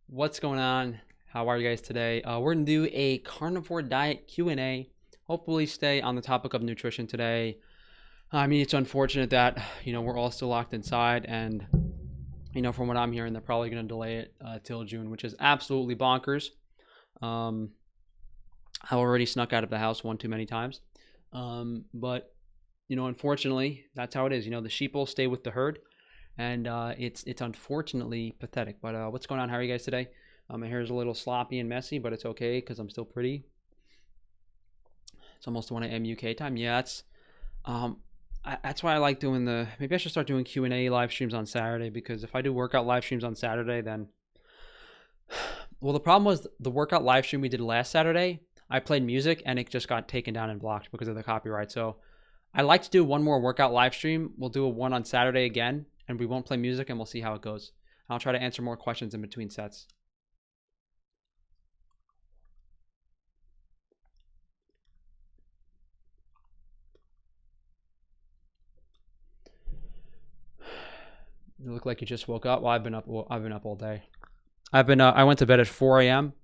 What's going on? How are you guys today? We're gonna do a carnivore diet Q&A. Hopefully stay on the topic of nutrition today. I mean, it's unfortunate that, we're all still locked inside and, from what I'm hearing, they're probably gonna delay it till June, which is absolutely bonkers. Um, I already snuck out of the house one too many times. But, unfortunately, that's how it is. The sheep will stay with the herd, and it's unfortunately pathetic. But what's going on? How are you guys today? My hair is a little sloppy and messy, but it's okay because I'm still pretty. It's almost 1 a.m. UK time. Yeah, that's why I like doing the. Maybe I should start doing Q&A live streams on Saturday, because if I do workout live streams on Saturday, then well, the problem was the workout live stream we did last Saturday. I played music and it just got taken down and blocked because of the copyright. So I like to do one more workout live stream. We'll do one on Saturday again, and we won't play music, and we'll see how it goes. I'll try to answer more questions in between sets. You look like you just woke up. Well, I've been up. Well, I've been up all day. I went to bed at 4 a.m.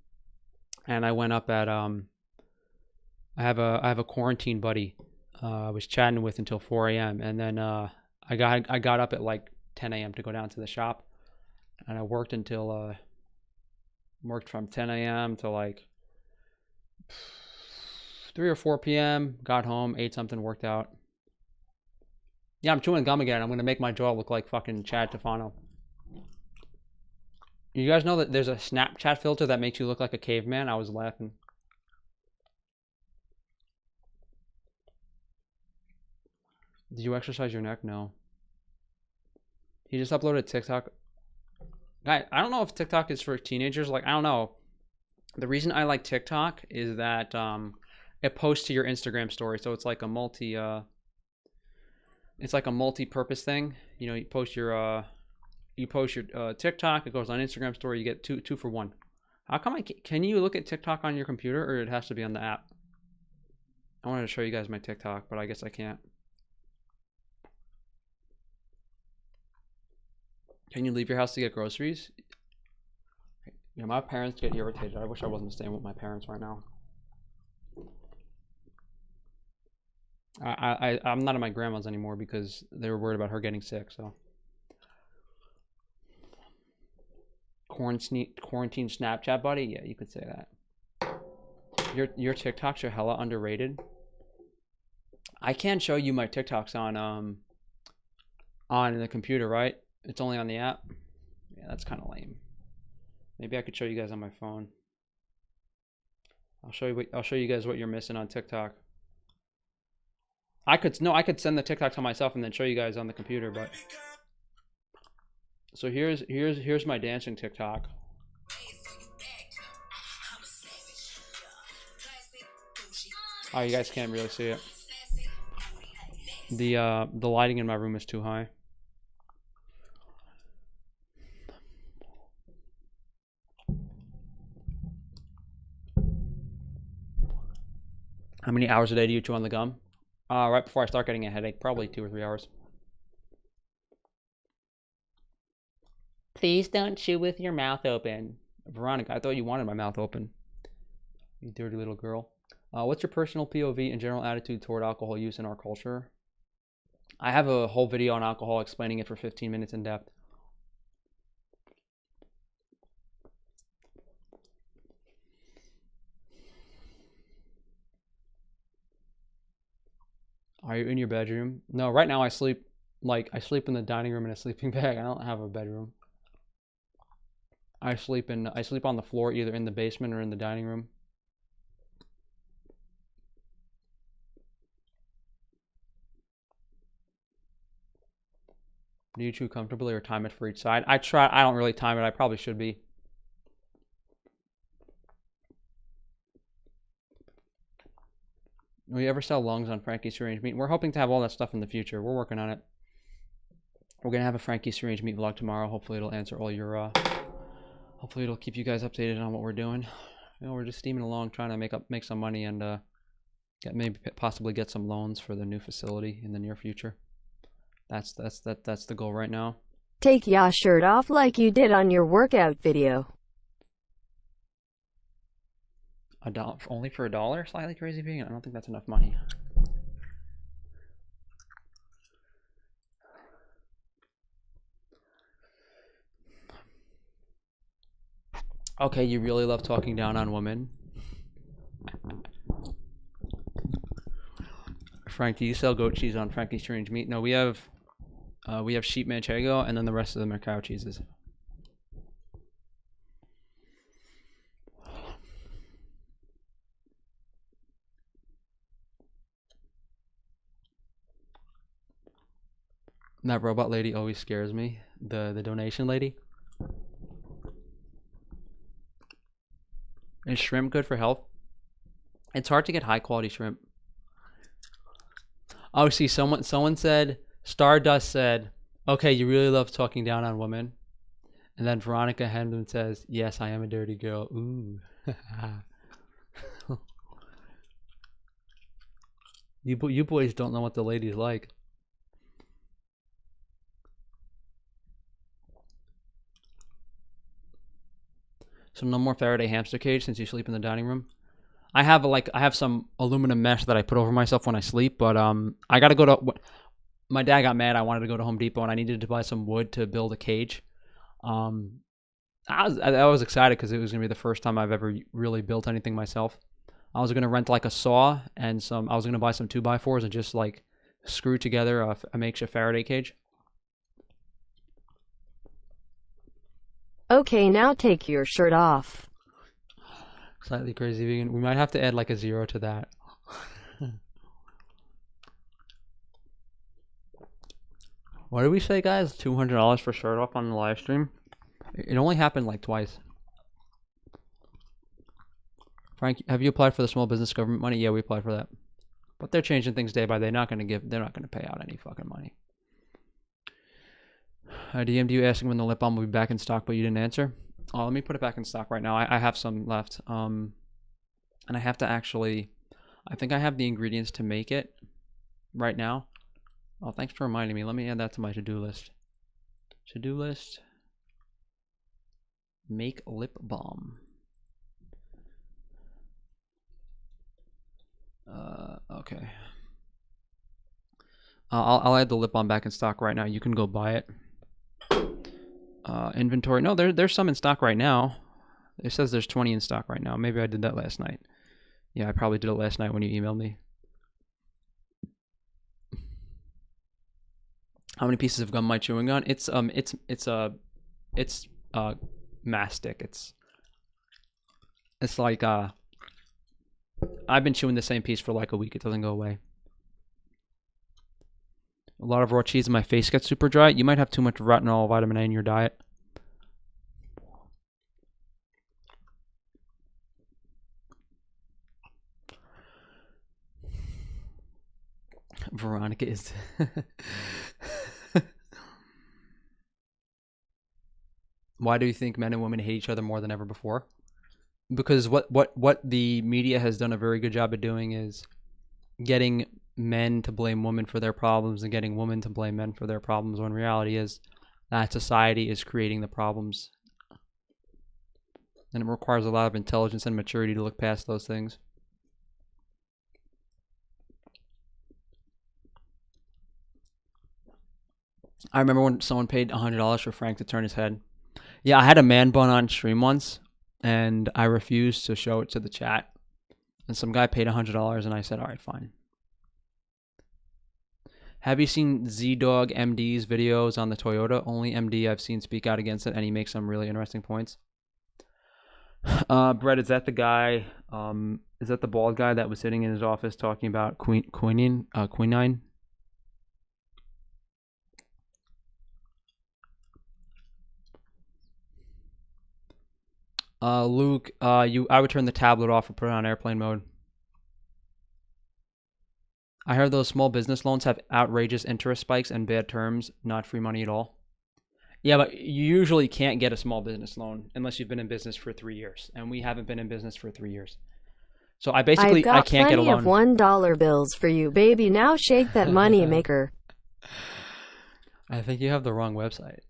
and I went up at I have a quarantine buddy. I was chatting with until 4 a.m. and then I got up at like 10 a.m. to go down to the shop, and I worked until worked from 10 a.m. to like 3 or 4 p.m. Got home, ate something, worked out. Yeah, I'm chewing gum again. I'm gonna make my jaw look like fucking Chad Tefano. You guys know that there's a Snapchat filter that makes you look like a caveman? I was laughing. Did you exercise your neck? No. He just uploaded TikTok. Guy, I don't know if TikTok is for teenagers. Like, I don't know. The reason I like TikTok is that it posts to your Instagram story, so it's like a multi-purpose thing. You post your TikTok, it goes on Instagram story, you get two for one. How come can you look at TikTok on your computer, or it has to be on the app? I wanted to show you guys my TikTok, but I guess I can't. Can you leave your house to get groceries? My parents get irritated. I wish I wasn't staying with my parents right now. I'm not at my grandma's anymore because they were worried about her getting sick. So quarantine Snapchat buddy, yeah, you could say that. Your TikToks are hella underrated. I can't show you my TikToks on the computer, right? It's only on the app. Yeah, that's kind of lame. Maybe I could show you guys on my phone. I'll show you guys what you're missing on TikTok. I could send the TikTok to myself and then show you guys on the computer, but so here's my dancing TikTok. Oh, you guys can't really see it. The lighting in my room is too high. How many hours a day do you chew on the gum? Right before I start getting a headache, probably 2 or 3 hours. Please don't chew with your mouth open. Veronica, I thought you wanted my mouth open. You dirty little girl. What's your personal POV and general attitude toward alcohol use in our culture? I have a whole video on alcohol explaining it for 15 minutes in depth. Are you in your bedroom? No, right now I sleep in the dining room in a sleeping bag. I don't have a bedroom. I sleep on the floor, either in the basement or in the dining room. Do you chew comfortably or time it for each side? I don't really time it. I probably should be. Will you ever sell lungs on Frankie's Free Range Meat? We're hoping to have all that stuff in the future. We're working on it. We're gonna have a Frankie's Free Range Meat vlog tomorrow. Hopefully it'll answer all your hopefully it'll keep you guys updated on what we're doing. We're just steaming along, trying to make some money and maybe possibly get some loans for the new facility in the near future. That's the goal right now. Take your shirt off like you did on your workout video. $1 only for $1? Slightly crazy vegan. I don't think that's enough money. Okay, you really love talking down on women. Frank, do you sell goat cheese on Frankie's Strange Meat? No, we have sheep manchego, and then the rest of them are cow cheeses. That robot lady always scares me. The donation lady. Is shrimp good for health? It's hard to get high quality shrimp. Oh, see, someone said, Stardust said, okay, you really love talking down on women. And then Veronica Hendon says, yes, I am a dirty girl. Ooh. You boys don't know what the ladies like. So no more Faraday hamster cage since you sleep in the dining room. I have some aluminum mesh that I put over myself when I sleep, but I gotta go to. My dad got mad. I wanted to go to Home Depot and I needed to buy some wood to build a cage. I was excited because it was gonna be the first time I've ever really built anything myself. I was gonna rent like a saw and I was gonna buy some 2x4s and just like screw together a makeshift Faraday cage. Okay, now take your shirt off. Slightly crazy vegan. We might have to add like a 0 to that. What did we say, guys? $200 for shirt off on the live stream? It only happened like twice. Frank, have you applied for the small business government money? Yeah, we applied for that. But they're changing things day by day. They're not going to pay out any fucking money. I DM'd you asking when the lip balm will be back in stock, but you didn't answer. Oh, let me put it back in stock right now. I have some left. And I have to actually, I think I have the ingredients to make it right now. Oh, thanks for reminding me. Let me add that to my to-do list. To-do list. Make lip balm. Okay. I'll add the lip balm back in stock right now. You can go buy it. Inventory. No, there's some in stock right now. It says there's 20 in stock right now. Maybe I did that last night. Yeah, I probably did it last night when you emailed me. How many pieces of gum am I chewing on? It's mastic. It's like I've been chewing the same piece for like a week. It doesn't go away. A lot of raw cheese and my face gets super dry. You might have too much retinol, vitamin A in your diet. Veronica is Why do you think men and women hate each other more than ever before? Because what the media has done a very good job of doing is getting men to blame women for their problems and getting women to blame men for their problems, when reality is that society is creating the problems. And it requires a lot of intelligence and maturity to look past those things. I remember when someone paid $100 for Frank to turn his head. Yeah, I had a man bun on stream once, and I refused to show it to the chat. And some guy paid $100, and I said, all right, fine. Have you seen Z-Dog MD's videos on the Toyota? Only MD I've seen speak out against it, and he makes some really interesting points. Brett, is that the guy, is that the bald guy that was sitting in his office talking about quinine? Luke, I would turn the tablet off or put it on airplane mode. I heard those small business loans have outrageous interest spikes and bad terms, not free money at all. Yeah, but you usually can't get a small business loan unless you've been in business for 3 years, and we haven't been in business for 3 years. So I can't get a loan. I've got plenty of $1 bills for you, baby. Now shake that money maker. I think you have the wrong website.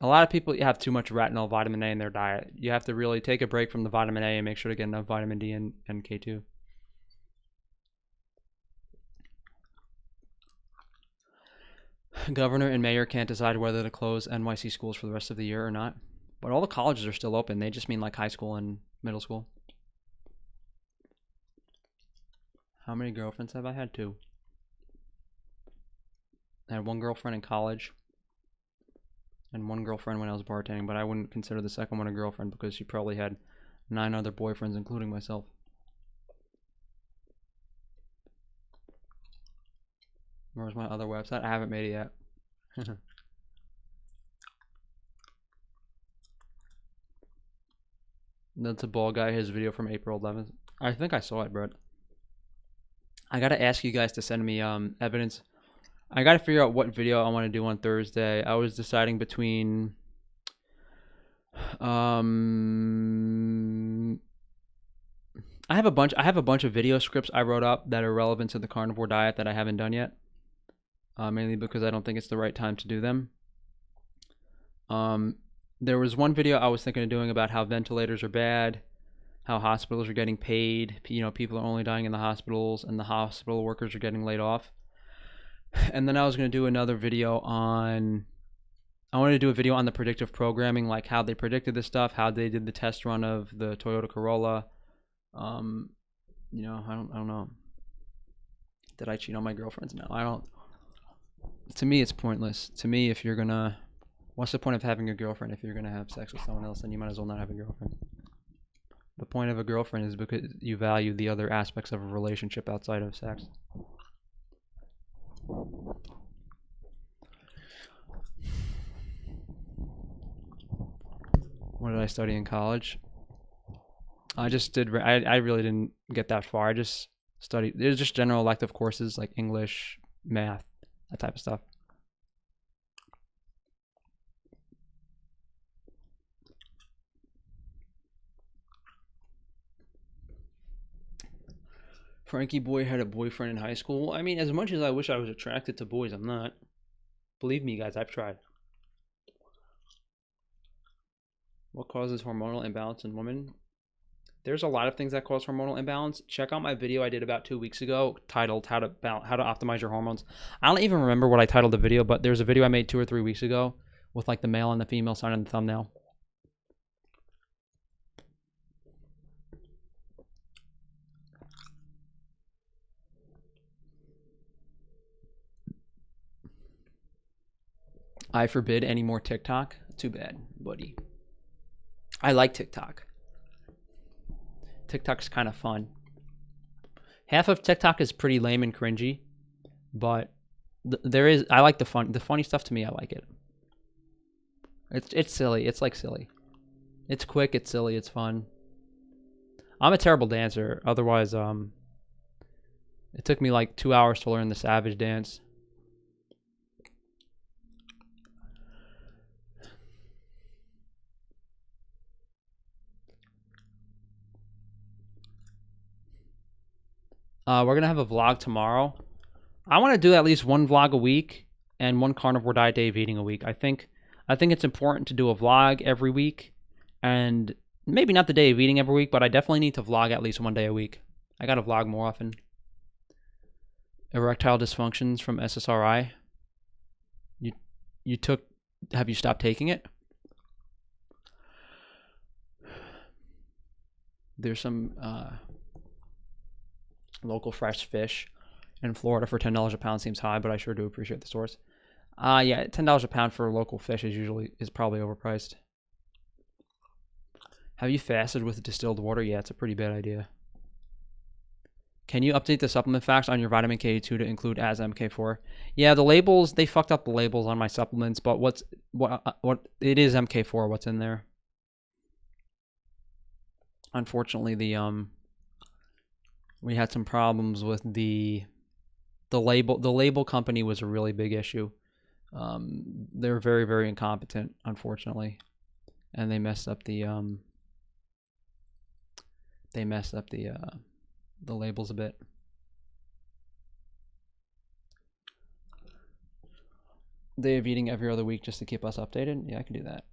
A lot of people have too much retinol, vitamin A in their diet. You have to really take a break from the vitamin A and make sure to get enough vitamin D and K2. Governor and mayor can't decide whether to close NYC schools for the rest of the year or not. But all the colleges are still open. They just mean like high school and middle school. How many girlfriends have I had? 2. I had 1 girlfriend in college and 1 girlfriend when I was bartending, but I wouldn't consider the second one a girlfriend because she probably had 9 other boyfriends, including myself. Where's my other website? I haven't made it yet. That's a bald guy, his video from April 11th. I think I saw it, Brett. I gotta ask you guys to send me evidence. I gotta figure out what video I want to do on Thursday. I was deciding between I have a bunch of video scripts I wrote up that are relevant to the carnivore diet that I haven't done yet. Mainly because I don't think it's the right time to do them. There was one video I was thinking of doing about how ventilators are bad, how hospitals are getting paid. You know, people are only dying in the hospitals and the hospital workers are getting laid off. And then I was going to do another video on, I wanted to do a video on the predictive programming, like how they predicted this stuff, how they did the test run of the Toyota Corolla. You know, I don't know. Did I cheat on my girlfriends? No, I don't. To me, it's pointless. To me, if you're gonna, what's the point of having a girlfriend if you're gonna have sex with someone else? Then you might as well not have a girlfriend. The point of a girlfriend is because you value the other aspects of a relationship outside of sex. What did I study in college? I just did. I really didn't get that far. I just studied. There's just general elective courses like English, math, that type of stuff. Frankie Boy had a boyfriend in high school. I mean, as much as I wish I was attracted to boys, I'm not. Believe me, guys, I've tried. What causes hormonal imbalance in women? There's a lot of things that cause hormonal imbalance. Check out my video I did about 2 weeks ago titled how to optimize your hormones. I don't even remember what I titled the video, but there's a video I made 2 or 3 weeks ago with like the male and the female sign in the thumbnail. I forbid any more TikTok. Too bad, buddy. I like TikTok. TikTok's kind of fun. Half of TikTok is pretty lame and cringy, but I like the funny stuff. To me, I like it. It's silly. It's like silly. It's quick, it's silly, it's fun. I'm a terrible dancer. Otherwise, it took me like 2 hours to learn the Savage dance. We're gonna have a vlog tomorrow. I want to do at least 1 vlog a week and 1 carnivore diet day of eating a week. I think it's important to do a vlog every week, and maybe not the day of eating every week, but I definitely need to vlog at least 1 day a week. I gotta vlog more often. Erectile dysfunctions from SSRI. Have you stopped taking it? There's some local fresh fish in Florida for $10 a pound seems high, but I sure do appreciate the source. Yeah, $10 a pound for local fish is probably overpriced. Have you fasted with distilled water? Yeah, it's a pretty bad idea. Can you update the supplement facts on your vitamin K2 to include as MK4? Yeah, the labels, they fucked up the labels on my supplements, but what it is MK4 what's in there. Unfortunately, we had some problems with the label. The label company was a really big issue. They're very, very incompetent, unfortunately, and they messed up the labels a bit. day of eating every other week just to keep us updated? Yeah, I can do that.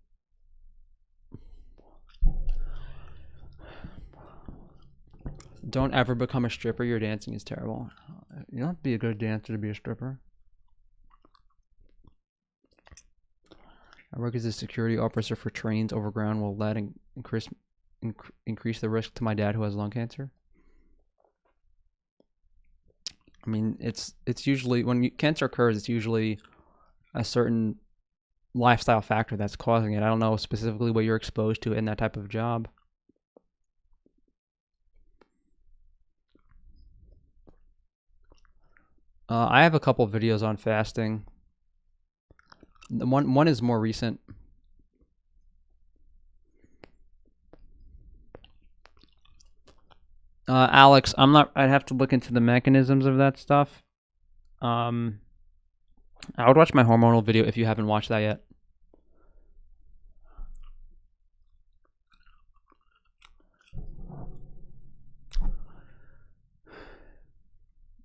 Don't ever become a stripper. Your dancing is terrible. You don't have to be a good dancer to be a stripper. I work as a security officer for trains overground. Will that increase the risk to my dad who has lung cancer? I mean, it's usually when cancer occurs, it's usually a certain lifestyle factor that's causing it. I don't know specifically what you're exposed to in that type of job. I have a couple videos on fasting. One is more recent. Alex, I'd have to look into the mechanisms of that stuff. I would watch my hormonal video if you haven't watched that yet.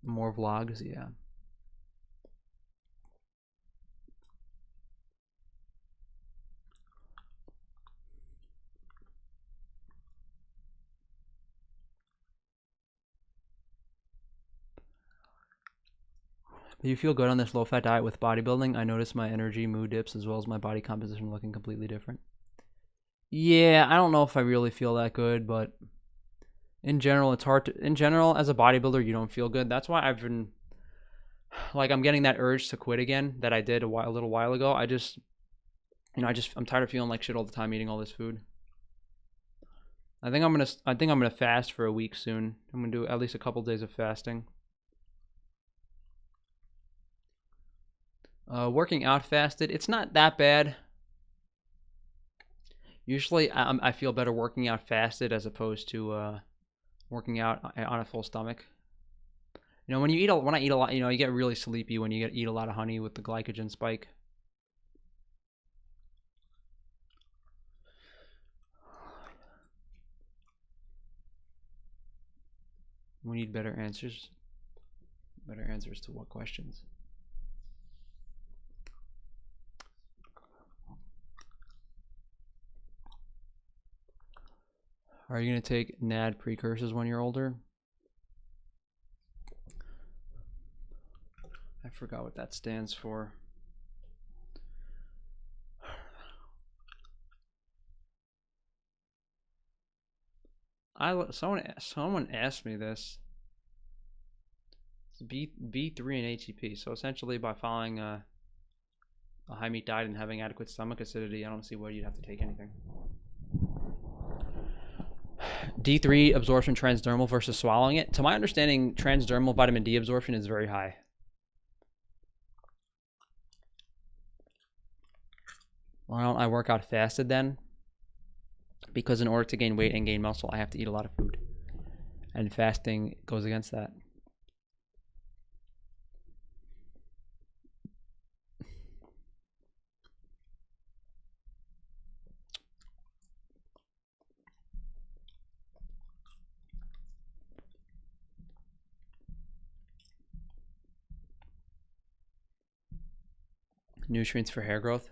More vlogs, yeah. Do you feel good on this low-fat diet with bodybuilding? I notice my energy, mood dips, as well as my body composition looking completely different. Yeah, I don't know if I really feel that good, but in general, it's hard to. In general, as a bodybuilder, you don't feel good. That's why I've been, like, I'm getting that urge to quit again that I did a little while ago. I'm tired of feeling like shit all the time eating all this food. I think I'm gonna fast for a week soon. I'm gonna do at least a couple days of fasting. Working out fasted, it's not that bad. Usually, I feel better working out fasted as opposed to working out on a full stomach. You know, when I eat a lot, you get really sleepy when you eat a lot of honey with the glycogen spike. We need better answers. Better answers to what questions? Are you going to take NAD precursors when you're older? I forgot what that stands for. Someone asked me this. It's B3 and ATP. So essentially, by following a high meat diet and having adequate stomach acidity, I don't see why you'd have to take anything. D3 absorption transdermal versus swallowing it. To my understanding, transdermal vitamin D absorption is very high. Why don't I work out fasted then? Because in order to gain weight and gain muscle, I have to eat a lot of food. And fasting goes against that. Nutrients for hair growth.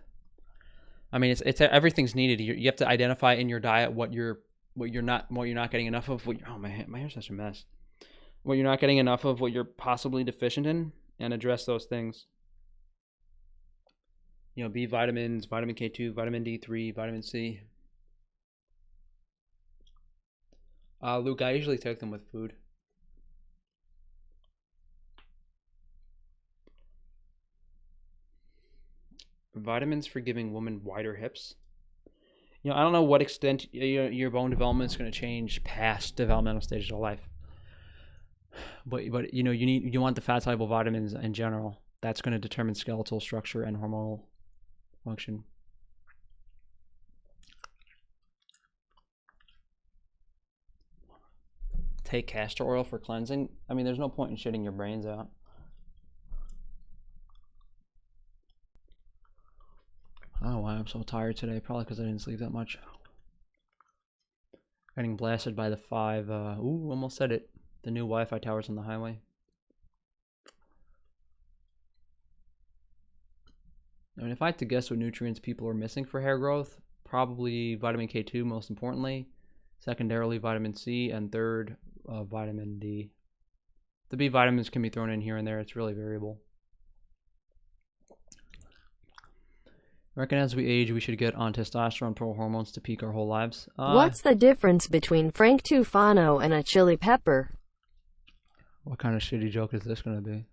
I mean, it's everything's needed. You have to identify in your diet what you're not getting enough of. My hair's such a mess. What you're not getting enough of, what you're possibly deficient in, and address those things. B vitamins, vitamin K2, vitamin D3, vitamin C. Luke, I usually take them with food. Vitamins for giving women wider hips. I don't know what extent your bone development is going to change past developmental stages of life. But you want the fat soluble vitamins in general. That's going to determine skeletal structure and hormonal function. Take castor oil for cleansing. I mean, there's no point in shitting your brains out. Oh, why I'm so tired today. Probably because I didn't sleep that much. Getting blasted by the 5. Almost said it. The new Wi-Fi towers on the highway. I mean, if I had to guess what nutrients people are missing for hair growth, probably vitamin K2 most importantly, secondarily vitamin C, and third vitamin D. The B vitamins can be thrown in here and there. It's really variable. I reckon as we age, we should get on testosterone pro hormones to peak our whole lives. What's the difference between Frank Tufano and a chili pepper? What kind of shitty joke is this going to be?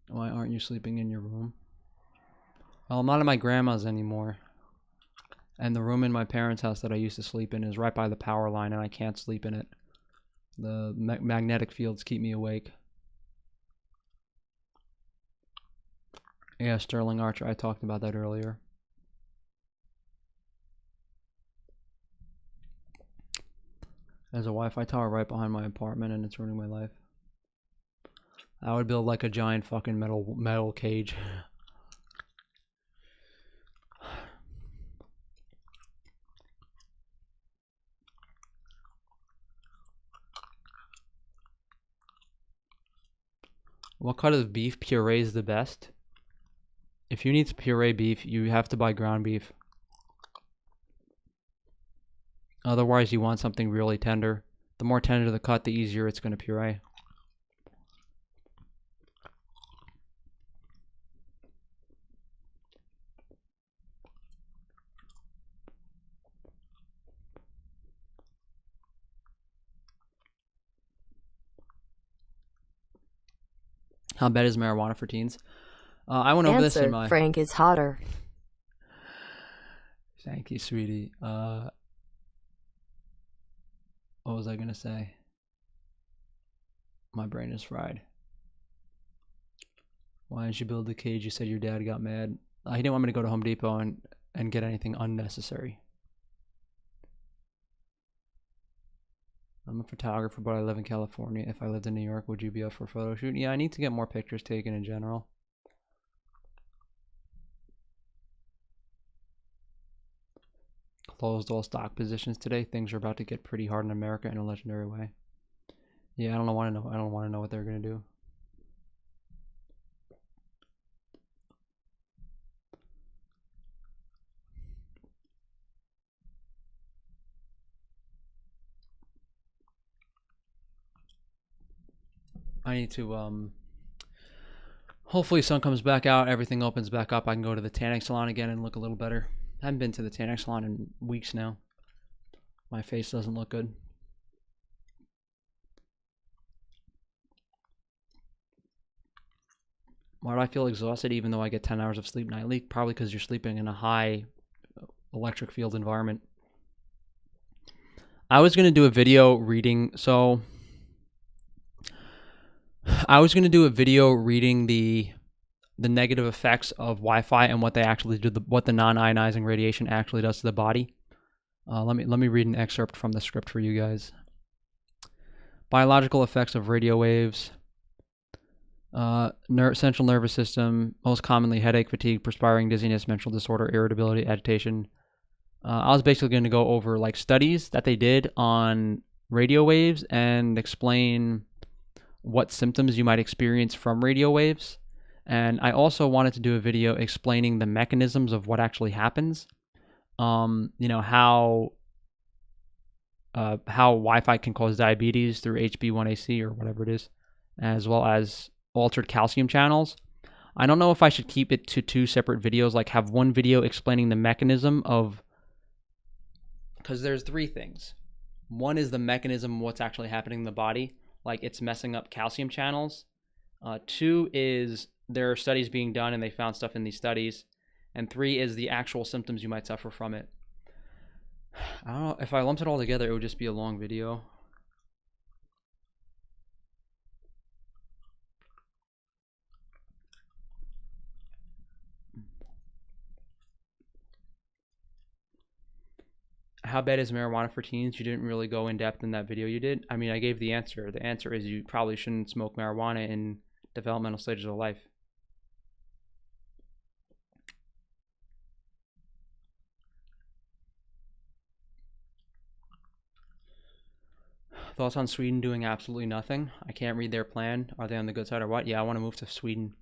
Why aren't you sleeping in your room? Well, I'm not at my grandma's anymore. And the room in my parents' house that I used to sleep in is right by the power line, and I can't sleep in it. The magnetic fields keep me awake. Yeah, Sterling Archer, I talked about that earlier. There's a Wi-Fi tower right behind my apartment, and it's ruining my life. I would build like a giant fucking metal cage. What cut of beef puree is the best? If you need to puree beef, you have to buy ground beef. Otherwise, you want something really tender. The more tender the cut, the easier it's going to puree. How bad is marijuana for teens? I went over this in my... Frank is hotter. Thank you, sweetie. What was I going to say? My brain is fried. Why didn't you build the cage? You said your dad got mad. He didn't want me to go to Home Depot and get anything unnecessary. I'm a photographer, but I live in California. If I lived in New York, would you be up for a photo shoot? Yeah, I need to get more pictures taken in general. Closed all stock positions today. Things are about to get pretty hard in America in a legendary way. Yeah, I don't want to know what they're gonna do. I need to hopefully sun comes back out, everything opens back up, I can go to the tanning salon again and look a little better. I haven't been to the tanning salon in weeks now. My face doesn't look good. Why do I feel exhausted even though I get 10 hours of sleep nightly? Probably because you're sleeping in a high electric field environment. I was going to do a video reading, the negative effects of Wi-Fi and what they actually do, what the non-ionizing radiation actually does to the body. Let me read an excerpt from the script for you guys. Biological effects of radio waves. Central nervous system, most commonly headache, fatigue, perspiring, dizziness, mental disorder, irritability, agitation. I was basically going to go over like studies that they did on radio waves and explain what symptoms you might experience from radio waves. And I also wanted to do a video explaining the mechanisms of what actually happens. You know, how Wi-Fi can cause diabetes through HB1AC or whatever it is, as well as altered calcium channels. I don't know if I should keep it to two separate videos, like have one video explaining the mechanism of, because there's three things. One is the mechanism of what's actually happening in the body, like it's messing up calcium channels. Two is there are studies being done and they found stuff in these studies. And three is the actual symptoms you might suffer from it. I don't know, if I lumped it all together, it would just be a long video. How bad is marijuana for teens? You didn't really go in depth in that video you did. I mean, I gave the answer. The answer is you probably shouldn't smoke marijuana in developmental stages of life. Thoughts on Sweden doing absolutely nothing? I can't read their plan. Are they on the good side or what? Yeah, I want to move to Sweden.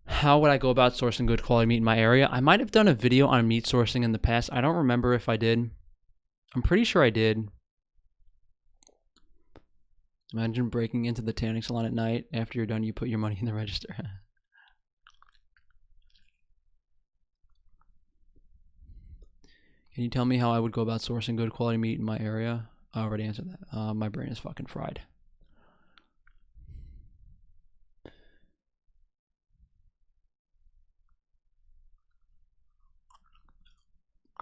How would I go about sourcing good quality meat in my area? I might have done a video on meat sourcing in the past. I don't remember if I did. I'm pretty sure I did. Imagine breaking into the tanning salon at night. After you're done, you put your money in the register. Can you tell me how I would go about sourcing good quality meat in my area? I already answered that. My brain is fucking fried.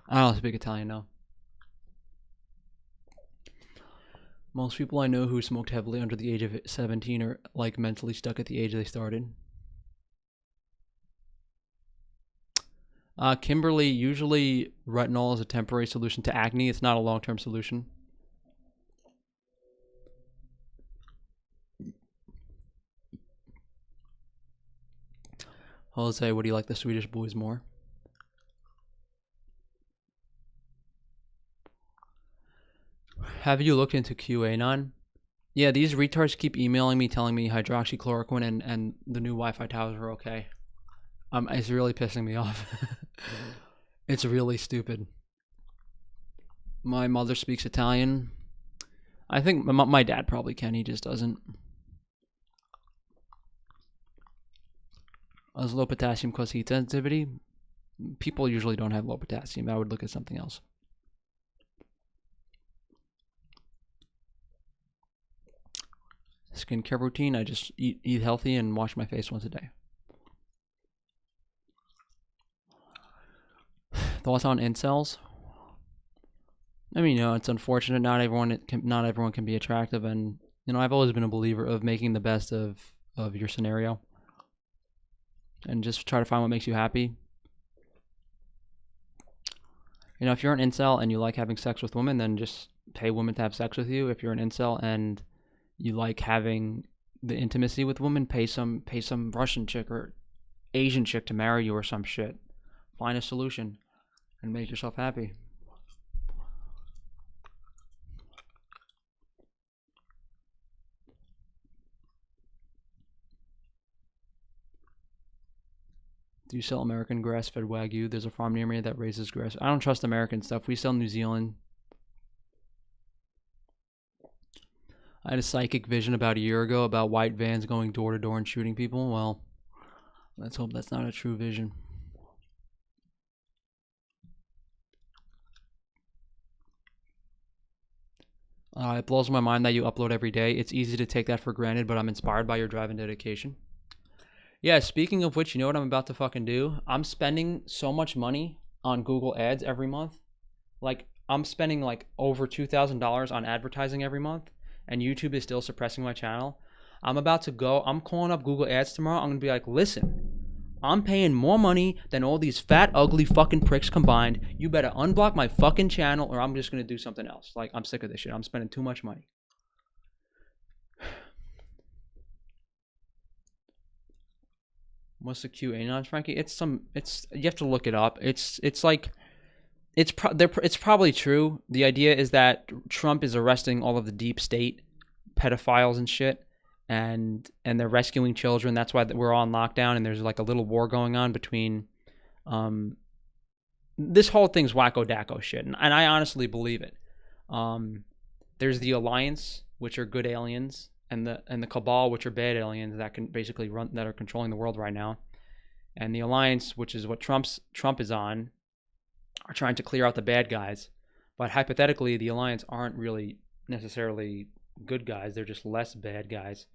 I don't speak Italian, no. Most people I know who smoked heavily under the age of 17 are like mentally stuck at the age they started. Kimberly, usually retinol is a temporary solution to acne. It's not a long-term solution. Jose, what do you like the Swedish boys more? Have you looked into QAnon? Yeah, these retards keep emailing me telling me hydroxychloroquine and the new Wi-Fi towers are okay. It's really pissing me off. It's really stupid. My mother speaks Italian. I think my dad probably can. He just doesn't. As low potassium cause heat sensitivity? People usually don't have low potassium. I would look at something else. Skincare routine, I just eat healthy and wash my face once a day. Thoughts on incels? I mean, it's unfortunate. Not everyone can be attractive, and I've always been a believer of making the best of your scenario, and just try to find what makes you happy. If you're an incel and you like having sex with women, then just pay women to have sex with you. If you're an incel and you like having the intimacy with women, pay some Russian chick or Asian chick to marry you or some shit. Find a solution and make yourself happy. Do you sell American grass-fed Wagyu? There's a farm near me that raises grass. I don't trust American stuff. We sell New Zealand. I had a psychic vision about a year ago about white vans going door to door and shooting people. Well, let's hope that's not a true vision. It blows my mind that you upload every day. It's easy to take that for granted, but I'm inspired by your drive and dedication. Yeah, speaking of which, you know what I'm about to fucking do? I'm spending so much money on Google Ads every month. Like, I'm spending like over $2,000 on advertising every month, and YouTube is still suppressing my channel. I'm calling up Google Ads tomorrow. I'm gonna be like, listen, I'm paying more money than all these fat, ugly fucking pricks combined. You better unblock my fucking channel or I'm just gonna do something else. Like, I'm sick of this shit. I'm spending too much money. What's the QAnon, Frankie? You have to look it up. It's probably true. The idea is that Trump is arresting all of the deep state pedophiles and shit, and they're rescuing children. That's why we're all on lockdown, and there's like a little war going on between. This whole thing's wacko dacko shit, and I honestly believe it. There's the Alliance, which are good aliens, and the Cabal, which are bad aliens that can basically that are controlling the world right now. And the Alliance, which is what Trump is on, are trying to clear out the bad guys. But hypothetically, the Alliance aren't really necessarily good guys. They're just less bad guys.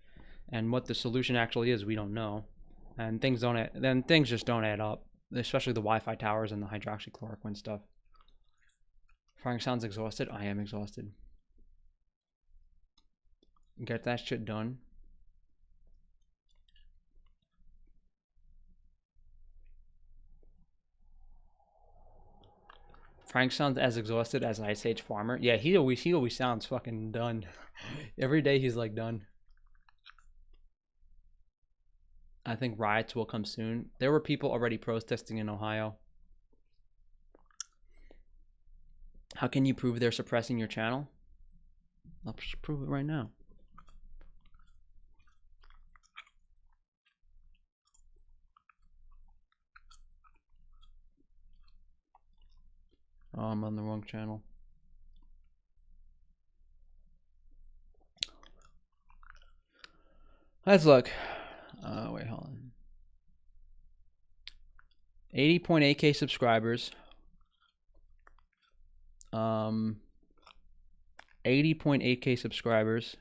And what the solution actually is, we don't know. And things just don't add up, especially the Wi-Fi towers and the hydroxychloroquine stuff. Frank sounds exhausted. I am exhausted. Get that shit done. Frank sounds as exhausted as Ice Age Farmer. Yeah, he always sounds fucking done. Every day he's like done. I think riots will come soon. There were people already protesting in Ohio. How can you prove they're suppressing your channel? I'll just prove it right now. Oh, I'm on the wrong channel. Let's look. Wait, hold on. 80.8K subscribers. 80.8K subscribers.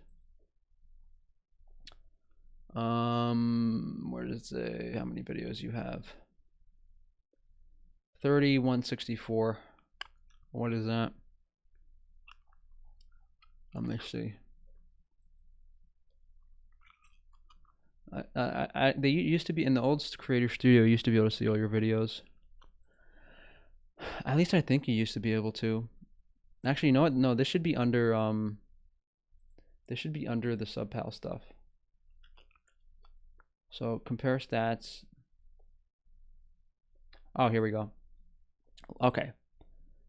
Where does it say how many videos you have? 3164. What is that? Let me see. They used to be in the old Creator Studio. You used to be able to see all your videos. At least I think you used to be able to. Actually, you know what? No, this should be under This should be under the subpal stuff. So compare stats. Oh, here we go. Okay.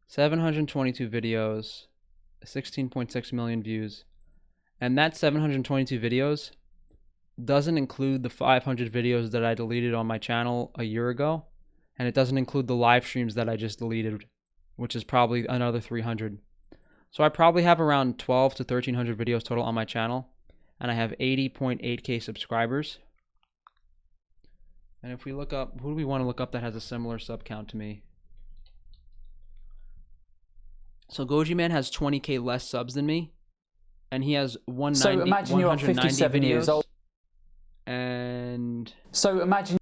722 videos, 16.6 million views. And that 722 videos doesn't include the 500 videos that I deleted on my channel a year ago. And it doesn't include the live streams that I just deleted, which is probably another 300. So I probably have around 12 to 1300 videos total on my channel. And I have 80.8K subscribers. And if we look up, who do we want to look up that has a similar sub count to me? So Goji Man has 20K less subs than me. And he has 190, so imagine you're 57 videos, years old. And so imagine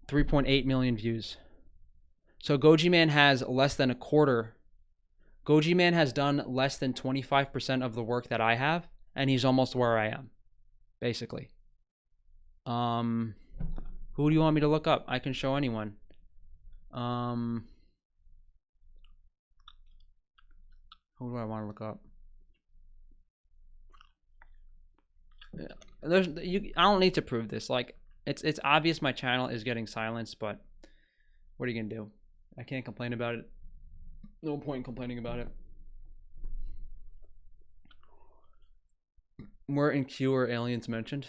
3.8 million views. So Goji Man has less than a quarter. Goji Man has done less than 25% of the work that I have, and he's almost where I am, basically. Who do you want me to look up? I can show anyone. Who do I want to look up? Yeah. I don't need to prove this. Like, it's obvious my channel is getting silenced, but what are you gonna do? I can't complain about it. No point in complaining about it. Where in Q are aliens mentioned?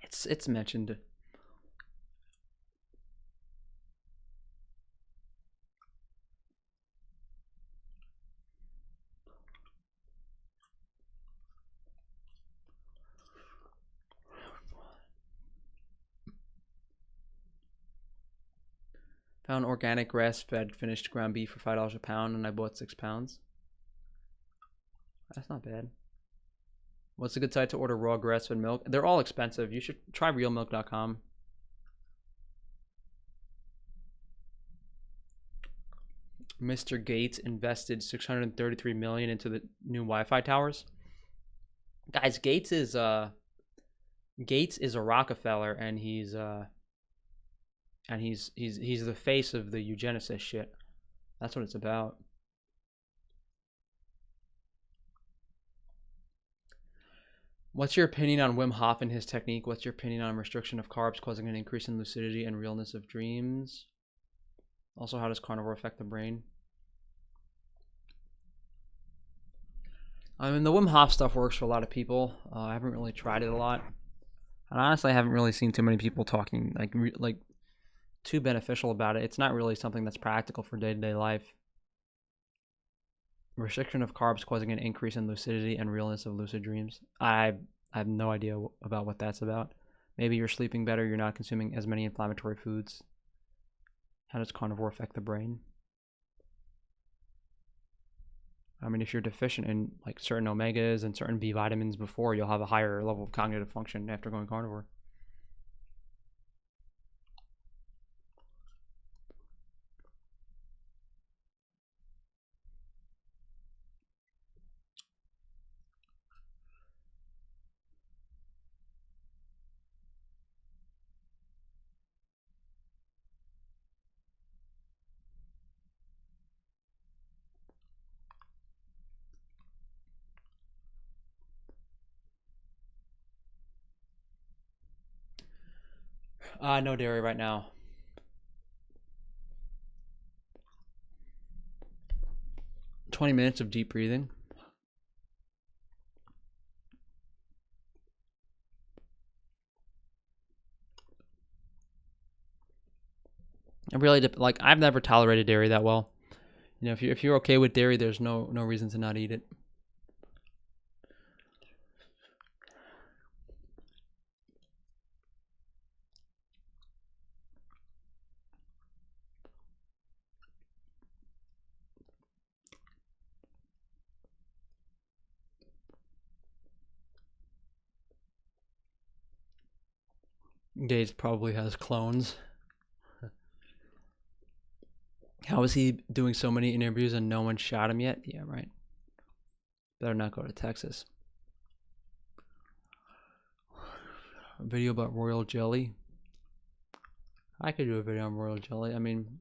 It's mentioned. Found organic grass-fed finished ground beef for $5 a pound, and I bought 6 pounds. That's not bad. What's a good site to order raw grass-fed milk? They're all expensive. You should try realmilk.com. Mr. Gates invested $633 million into the new Wi-Fi towers. Guys, Gates is a Rockefeller, and he's the face of the eugenicist shit. That's what it's about. What's your opinion on Wim Hof and his technique? What's your opinion on restriction of carbs causing an increase in lucidity and realness of dreams? Also, how does carnivore affect the brain? I mean, the Wim Hof stuff works for a lot of people. I haven't really tried it a lot. And honestly, I haven't really seen too many people talking like too beneficial about it. It's not really something that's practical for day-to-day life. Restriction of carbs causing an increase in lucidity and realness of lucid dreams. I have no idea about what that's about. Maybe you're sleeping better, you're not consuming as many inflammatory foods. How does carnivore affect the brain? I mean, if you're deficient in like certain omegas and certain B vitamins before, you'll have a higher level of cognitive function after going carnivore. No dairy right now. 20 minutes of deep breathing. It really like I've never tolerated dairy that well. You know, if you're okay with dairy, there's no reason to not eat it. Gates probably has clones. How is he doing so many interviews and no one shot him yet? Yeah, right. Better not go to Texas. A video about royal jelly. I could do a video on royal jelly. I mean,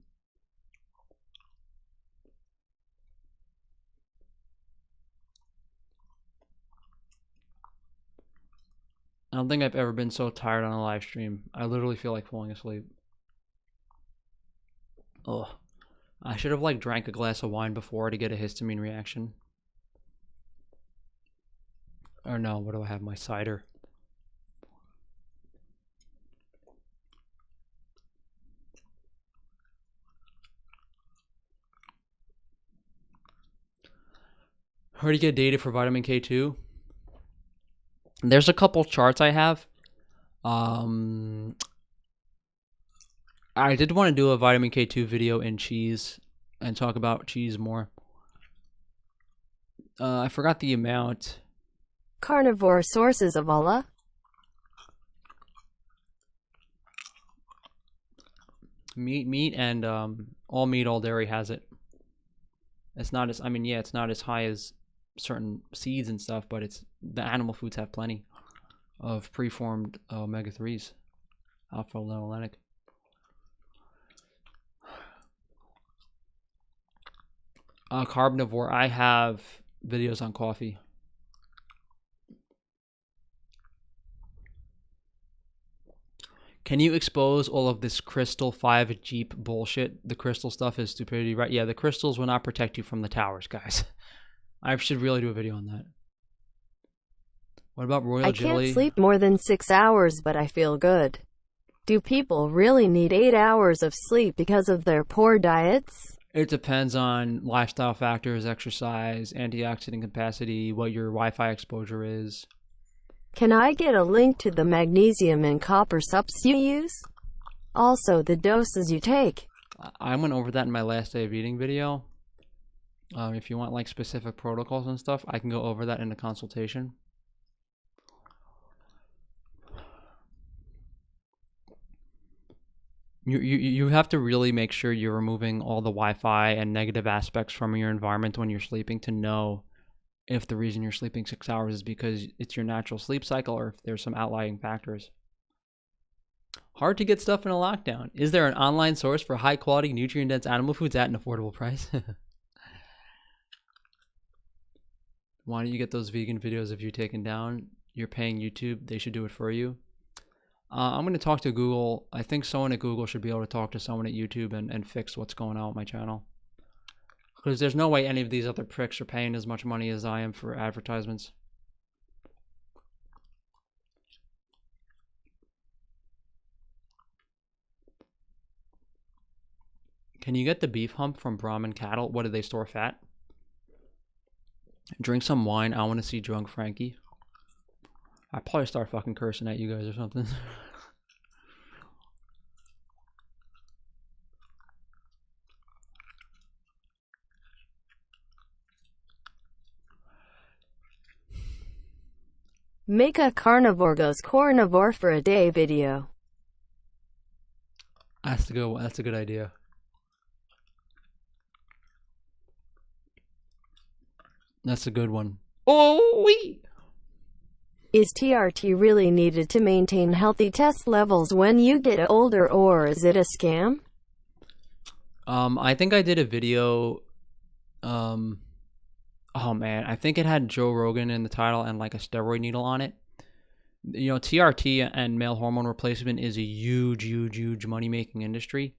I don't think I've ever been so tired on a live stream. I literally feel like falling asleep. Ugh. I should have like drank a glass of wine before to get a histamine reaction. Or no, what do I have? My cider. Where do you get data for vitamin K2? There's a couple charts I have. I did want to do a vitamin K2 video in cheese and talk about cheese more. I forgot the amount. Carnivore sources of Allah. Meat, and all meat, all dairy has it. It's not as, I mean, yeah, it's not as high as certain seeds and stuff, but it's the animal foods have plenty of preformed omega-3s, alpha-linolenic. Carnivore, I have videos on coffee. Can you expose all of this Crystal 5 Jeep bullshit? The crystal stuff is stupidity, right? Yeah, the crystals will not protect you from the towers, guys. I should really do a video on that. What about royal jelly? I can't sleep more than 6 hours, but I feel good. Do people really need 8 hours of sleep because of their poor diets? It depends on lifestyle factors, exercise, antioxidant capacity, what your Wi-Fi exposure is. Can I get a link to the magnesium and copper subs you use? Also, the doses you take. I went over that in my last day of eating video. If you want like specific protocols and stuff, I can go over that in a consultation. You have to really make sure you're removing all the Wi-Fi and negative aspects from your environment when you're sleeping to know if the reason you're sleeping 6 hours is because it's your natural sleep cycle or if there's some outlying factors. Hard to get stuff in a lockdown. Is there an online source for high quality nutrient-dense animal foods at an affordable price? Why don't you get those vegan videos of you taken down? You're paying YouTube. They should do it for you. I'm going to talk to Google. I think someone at Google should be able to talk to someone at YouTube and fix what's going on with my channel. Because there's no way any of these other pricks are paying as much money as I am for advertisements. Can you get the beef hump from Brahman cattle? What do they store fat? Drink some wine. I want to see drunk Frankie. I'd probably start fucking cursing at you guys or something. Make a carnivore goes carnivore for a day video. That's a good one. That's a good idea. That's a good one. Oh, wee! Is TRT really needed to maintain healthy test levels when you get older, or is it a scam? I think I did a video. Oh man, I think it had Joe Rogan in the title and like a steroid needle on it. You know, TRT and male hormone replacement is a huge money-making industry.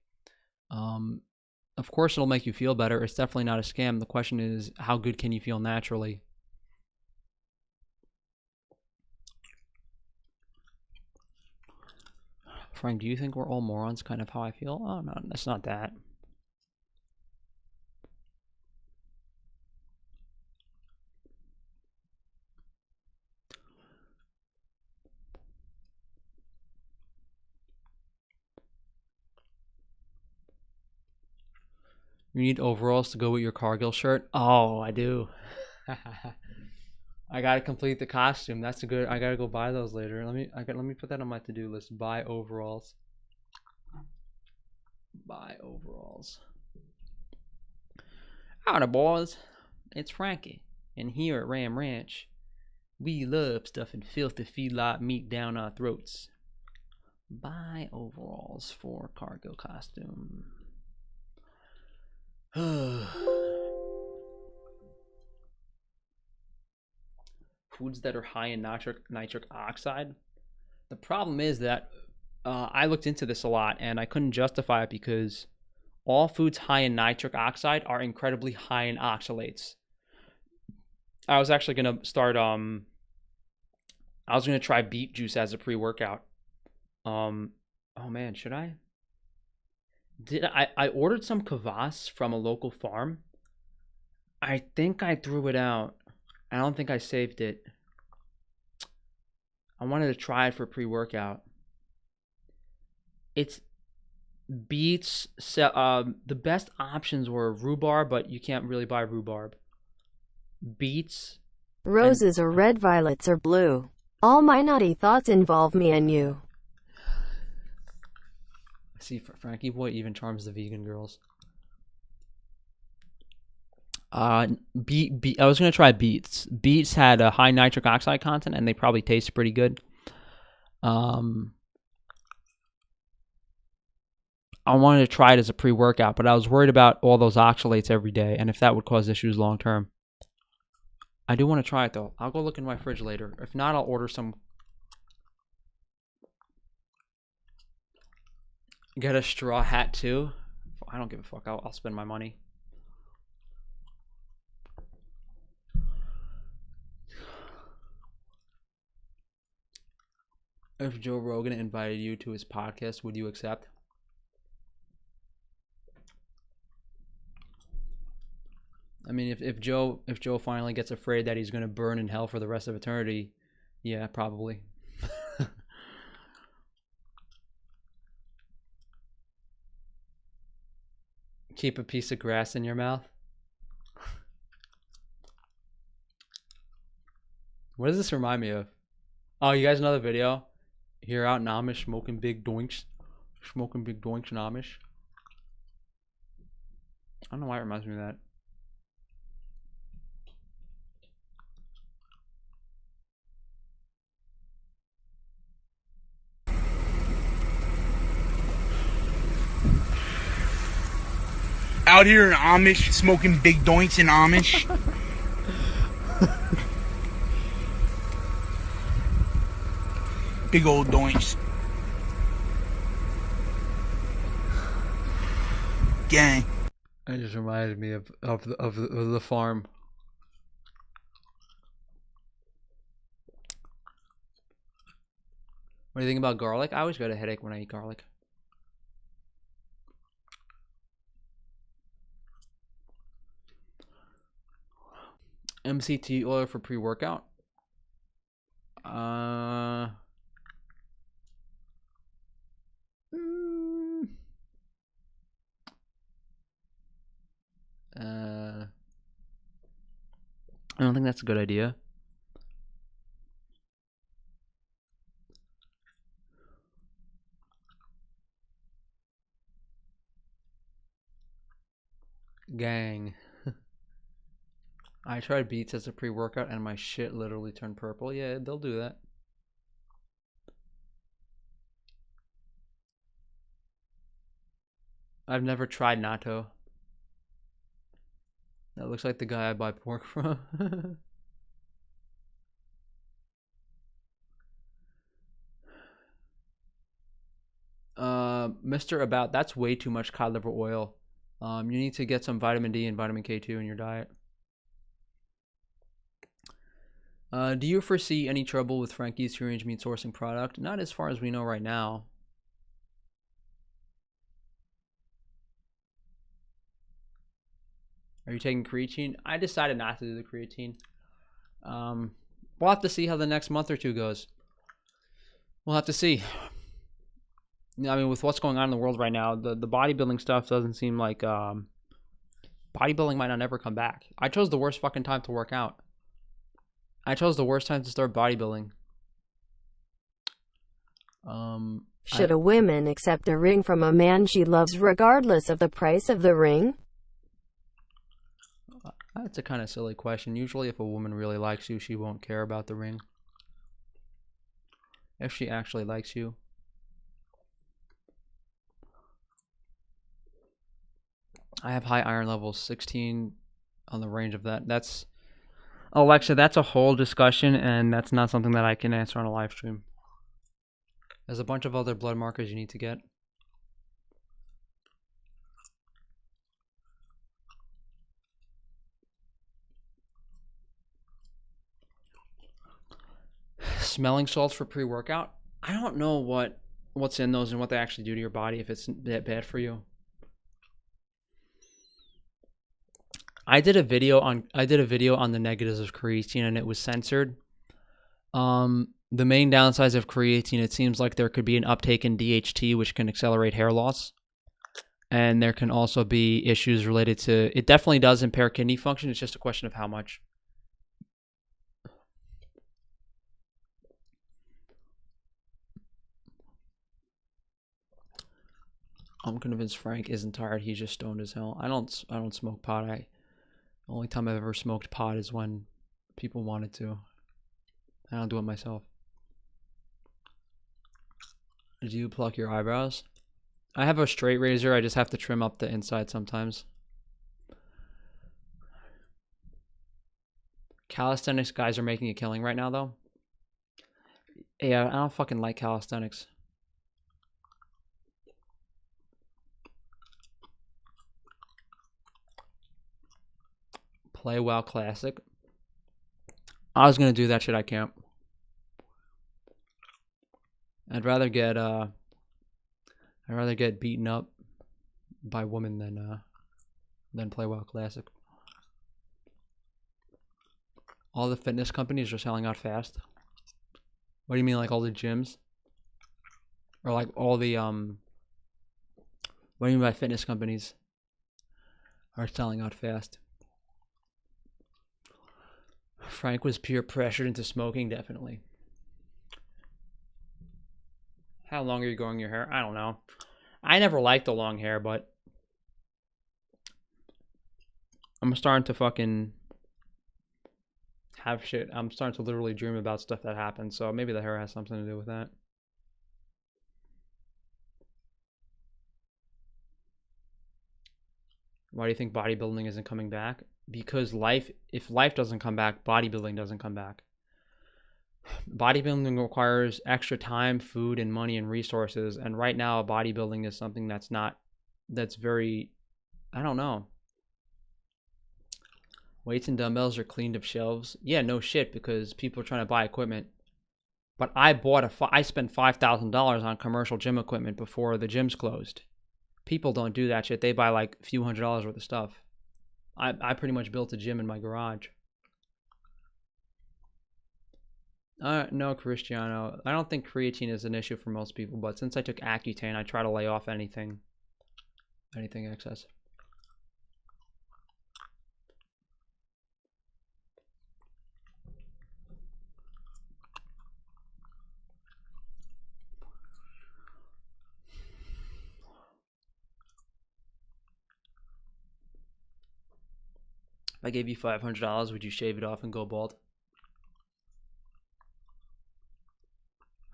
Of course, it'll make you feel better. It's definitely not a scam. The question is, how good can you feel naturally? Frank, do you think we're all morons? Kind of how I feel? Oh, no, that's not that. You need overalls to go with your Cargill shirt? Oh, I do. I gotta complete the costume. That's a good. I gotta go buy those later. Let me put that on my to-do list. Buy overalls. Buy overalls. Howdy, boys. It's Frankie, and here at Ram Ranch, we love stuffing filthy feedlot meat down our throats. Buy overalls for cargo costume. Foods that are high in nitric oxide. The problem is that I looked into this a lot and I couldn't justify it because all foods high in nitric oxide are incredibly high in oxalates. I was actually gonna start. I was gonna try beet juice as a pre-workout. Oh man, should I? I ordered some kvass from a local farm. I think I threw it out. I don't think I saved it. I wanted to try it for pre-workout. It's beets. The best options were rhubarb, but you can't really buy rhubarb. Beets. Roses are red, violets are blue. All my naughty thoughts involve me and you. See, Frankie Boy even charms the vegan girls. I was gonna try beets. Beets had a high nitric oxide content, and they probably taste pretty good. I wanted to try it as a pre-workout, but I was worried about all those oxalates every day, and if that would cause issues long term. I do want to try it though. I'll go look in my fridge later. If not, I'll order some. Get a straw hat too. I don't give a fuck. I'll spend my money. If Joe Rogan invited you to his podcast, would you accept? I mean, if Joe finally gets afraid that he's gonna burn in hell for the rest of eternity, yeah, probably. Keep a piece of grass in your mouth. What does this remind me of? Oh, you guys know the video? Here out in Amish smoking big doinks. Smoking big doinks in Amish. I don't know why it reminds me of that. Out here in Amish, smoking big doinks in Amish. Big old doinks. Gang. It just reminded me of the farm. What do you think about garlic? I always get a headache when I eat garlic. MCT oil for pre-workout. I don't think that's a good idea. Gang. I tried beets as a pre-workout and my shit literally turned purple. Yeah, they'll do that. I've never tried natto. That looks like the guy I buy pork from. Mr. About, that's way too much cod liver oil. You need to get some vitamin D and vitamin K2 in your diet. Do you foresee any trouble with Frankie's free-range meat sourcing product? Not as far as we know right now. Are you taking creatine? I decided not to do the creatine. We'll have to see how the next month or two goes. We'll have to see. I mean, with what's going on in the world right now, the bodybuilding stuff doesn't seem like bodybuilding might not ever come back. I chose the worst fucking time to work out. I chose the worst time to start bodybuilding. Should a woman accept a ring from a man she loves regardless of the price of the ring? That's a kind of silly question. Usually if a woman really likes you, she won't care about the ring. If she actually likes you. I have high iron levels, 16 on the range of that. That's, Alexa, that's a whole discussion, and that's not something that I can answer on a live stream. There's a bunch of other blood markers you need to get. Smelling salts for pre-workout? I don't know what's in those and what they actually do to your body, if it's that bad for you. I did a video on the negatives of creatine, and it was censored. The main downsides of creatine, it seems like there could be an uptake in DHT, which can accelerate hair loss. And there can also be issues related to, it definitely does impair kidney function. It's just a question of how much. I'm convinced Frank isn't tired. He's just stoned as hell. I don't smoke pot. The only time I've ever smoked pot is when people wanted to. I don't do it myself. Do you pluck your eyebrows? I have a straight razor. I just have to trim up the inside sometimes. Calisthenics guys are making a killing right now, though. Yeah, I don't fucking like calisthenics. Play WoW Classic. I was gonna do that shit. I can't. I'd rather get beaten up by women than play WoW Classic. All the fitness companies are selling out fast. What do you mean, like all the gyms? Or like all the what do you mean by fitness companies are selling out fast? Frank was peer pressured into smoking, definitely. How long are you growing your hair? I don't know. I never liked the long hair, but I'm starting to fucking have shit. I'm starting to literally dream about stuff that happened, so maybe the hair has something to do with that. Why do you think bodybuilding isn't coming back? Because if life doesn't come back, bodybuilding doesn't come back. Bodybuilding requires extra time, food, and money and resources. And right now, bodybuilding is something that's very, I don't know. Weights and dumbbells are cleaned of shelves. Yeah, no shit, because people are trying to buy equipment. But I spent $5,000 on commercial gym equipment before the gyms closed. People don't do that shit. They buy like a few $100s worth of stuff. I pretty much built a gym in my garage. No, Cristiano. I don't think creatine is an issue for most people, but since I took Accutane, I try to lay off anything excess. If I gave you $500, would you shave it off and go bald?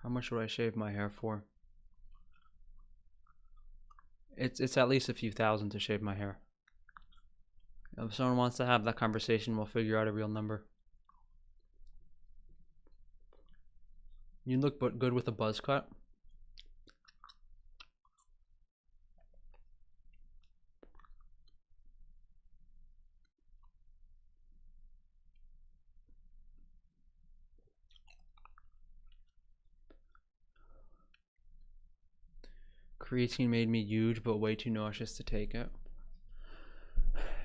How much would I shave my hair for? It's at least a few thousand to shave my hair. If someone wants to have that conversation, we'll figure out a real number. You look good with a buzz cut. Creatine made me huge, but way too nauseous to take it.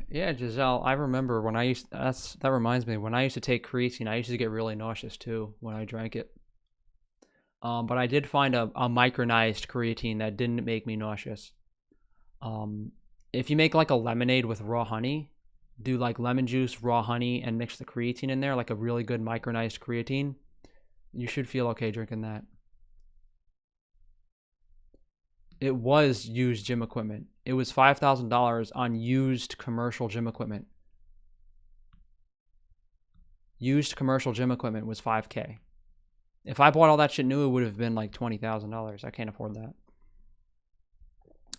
Yeah, Giselle, I remember when that reminds me, when I used to take creatine, I used to get really nauseous too when I drank it. But I did find a micronized creatine that didn't make me nauseous. If you make like a lemonade with raw honey, do like lemon juice, raw honey, and mix the creatine in there, like a really good micronized creatine, you should feel okay drinking that. It was used gym equipment. It was $5,000 on used commercial gym equipment. Used commercial gym equipment was $5K. If I bought all that shit new, it would have been like $20,000. I can't afford that.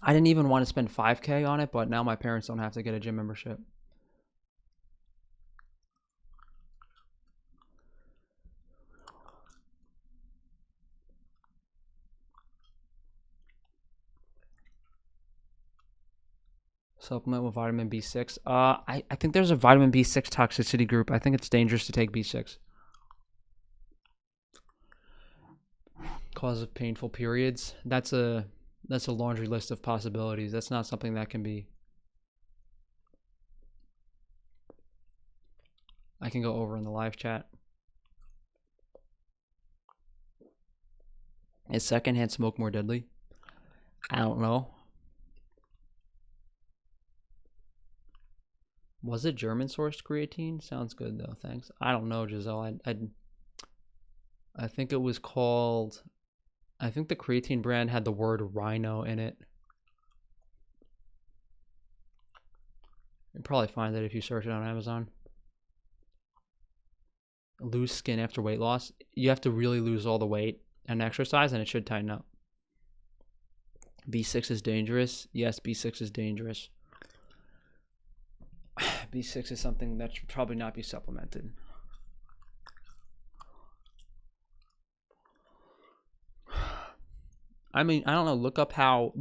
I didn't even want to spend $5K on it, but now my parents don't have to get a gym membership. Supplement with vitamin B6. I think there's a vitamin B6 toxicity group. I think it's dangerous to take B6. Cause of painful periods. That's a laundry list of possibilities. That's not something that can be. I can go over in the live chat. Is secondhand smoke more deadly? I don't know. Was it German sourced creatine? Sounds good though, thanks. I don't know, Giselle. I think it was called, I think the creatine brand had the word rhino in it. You'll probably find it if you search it on Amazon. Lose skin after weight loss. You have to really lose all the weight and exercise and it should tighten up. B6 is dangerous. Yes, B6 is dangerous. B6 is something that should probably not be supplemented. I mean, I don't know. Look up how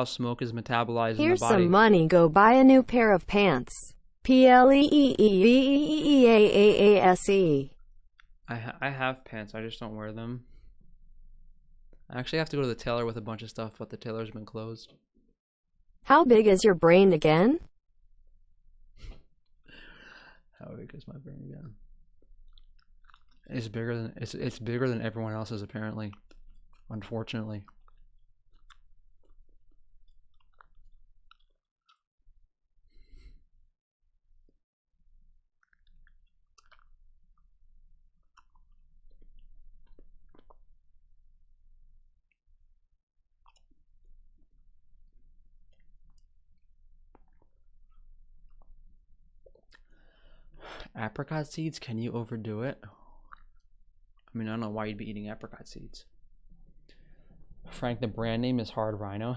smoke is metabolized in the body. Here's some money. Go buy a new pair of pants. Pleeeeeeeaase. I have pants. I just don't wear them. I actually have to go to the tailor with a bunch of stuff, but the tailor's been closed. How big is your brain again? How big is my brain again? It's bigger than everyone else's apparently. Unfortunately. Apricot seeds, can you overdo it? I mean, I don't know why you'd be eating apricot seeds. Frank, the brand name is Hard Rhino.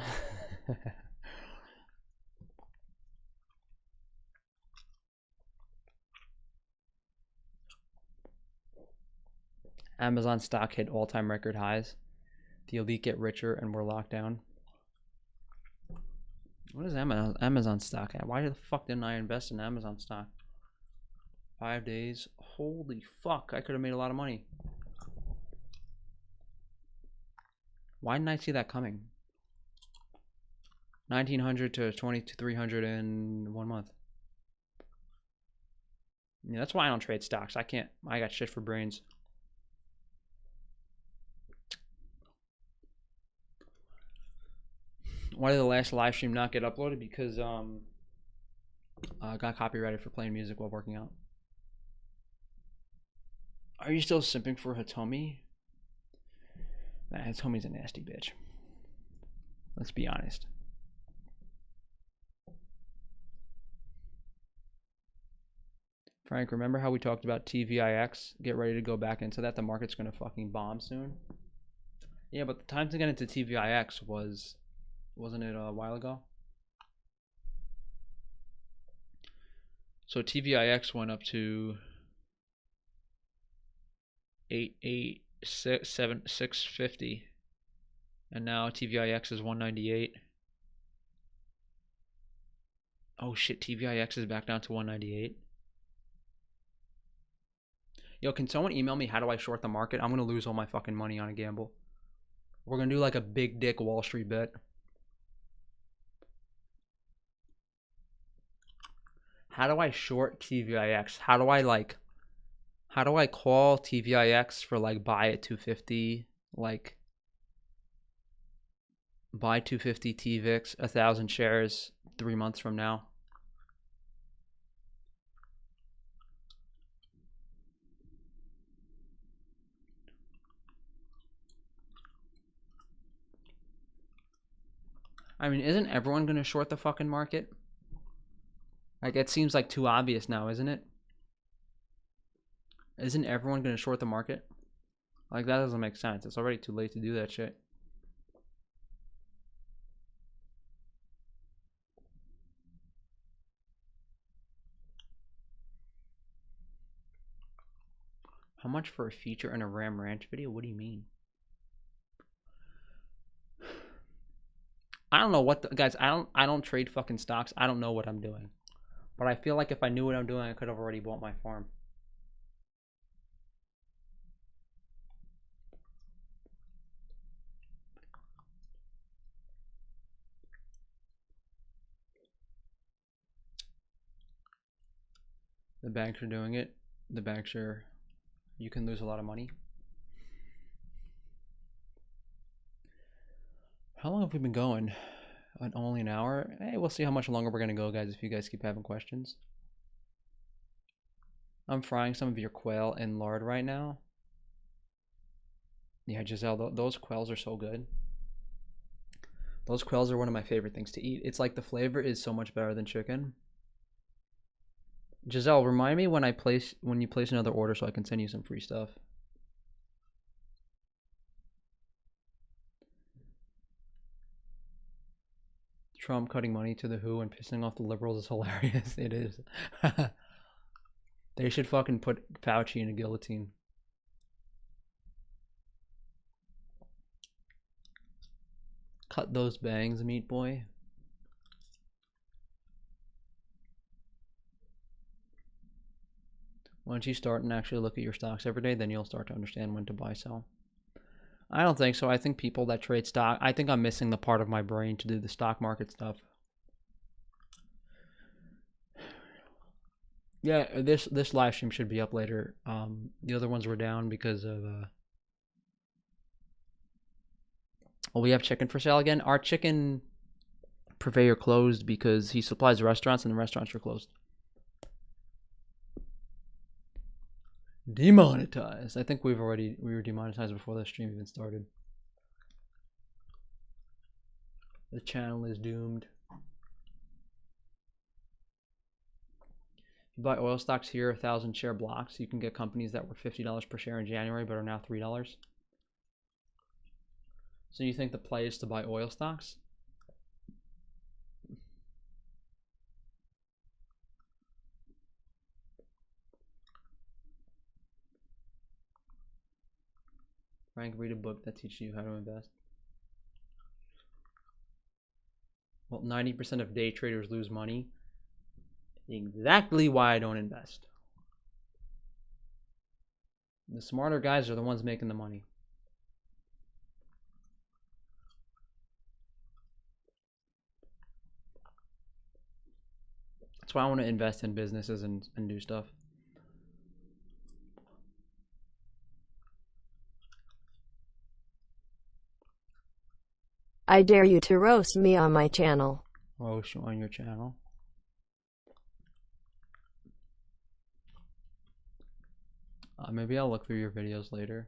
Amazon stock hit all-time record highs. The elite get richer and we're locked down. What is Amazon stock at? Why the fuck didn't I invest in Amazon stock? 5 days. Holy fuck, I could have made a lot of money. Why didn't I see that coming? 1900 to 2300 in 1 month. Yeah, that's why I don't trade stocks. I got shit for brains. Why did the last live stream not get uploaded? Because I got copyrighted for playing music while working out. Are you still simping for Hitomi? Nah, Hitomi's a nasty bitch. Let's be honest. Frank, remember how we talked about TVIX? Get ready to go back into that. The market's going to fucking bomb soon. Yeah, but the time to get into TVIX wasn't it a while ago? So TVIX went up to 650, and now TVIX is 198. Oh shit, TVIX is back down to 198. Yo, can someone email me how do I short the market? I'm gonna lose all my fucking money on a gamble. We're gonna do like a big dick Wall Street bet. How do I short TVIX? How do I call TVIX for like buy at 250, like buy 250 TVIX, 1,000 shares 3 months from now? I mean, isn't everyone going to short the fucking market? Like, it seems like too obvious now, isn't it? Isn't everyone going to short the market? Like, that doesn't make sense. It's already too late to do that shit. How much for a feature in a Ram Ranch video? What do you mean? I don't know what the, guys, I don't trade fucking stocks. I don't know what I'm doing. But I feel like if I knew what I'm doing, I could have already bought my farm. The banks are doing it. The banks are, you can lose a lot of money. How long have we been going? Only an hour? Hey, we'll see how much longer we're going to go, guys, if you guys keep having questions. I'm frying some of your quail in lard right now. Yeah, Giselle, those quails are so good. Those quails are one of my favorite things to eat. It's like the flavor is so much better than chicken. Giselle, remind me when you place another order so I can send you some free stuff. Trump cutting money to the WHO and pissing off the liberals is hilarious. It is. They should fucking put Fauci in a guillotine. Cut those bangs, meat boy. Once you start and actually look at your stocks every day, then you'll start to understand when to buy, sell. I don't think so. I think people that trade stock, I think I'm missing the part of my brain to do the stock market stuff. Yeah, this live stream should be up later. The other ones were down because of well, we have chicken for sale again. Our chicken purveyor closed because he supplies restaurants and the restaurants are closed. Demonetized. I think we were demonetized before the stream even started. The channel is doomed. You buy oil stocks here, 1,000 share blocks. You can get companies that were $50 per share in January but are now $3. So you think the play is to buy oil stocks? Frank, read a book that teaches you how to invest. Well, 90% of day traders lose money. Exactly why I don't invest. The smarter guys are the ones making the money. That's why I want to invest in businesses and do stuff. I dare you to roast me on my channel. Roast on your channel. Maybe I'll look through your videos later.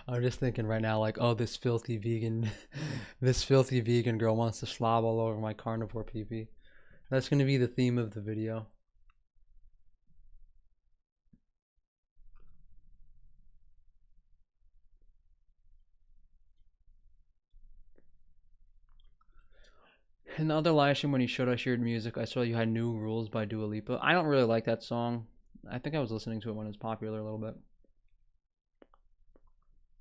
I'm just thinking right now, like, oh, this filthy vegan, this filthy vegan girl wants to slob all over my carnivore pee-pee. That's going to be the theme of the video. In the other live stream when you showed us your music, I saw you had New Rules by Dua Lipa. I don't really like that song. I think I was listening to it when it was popular a little bit.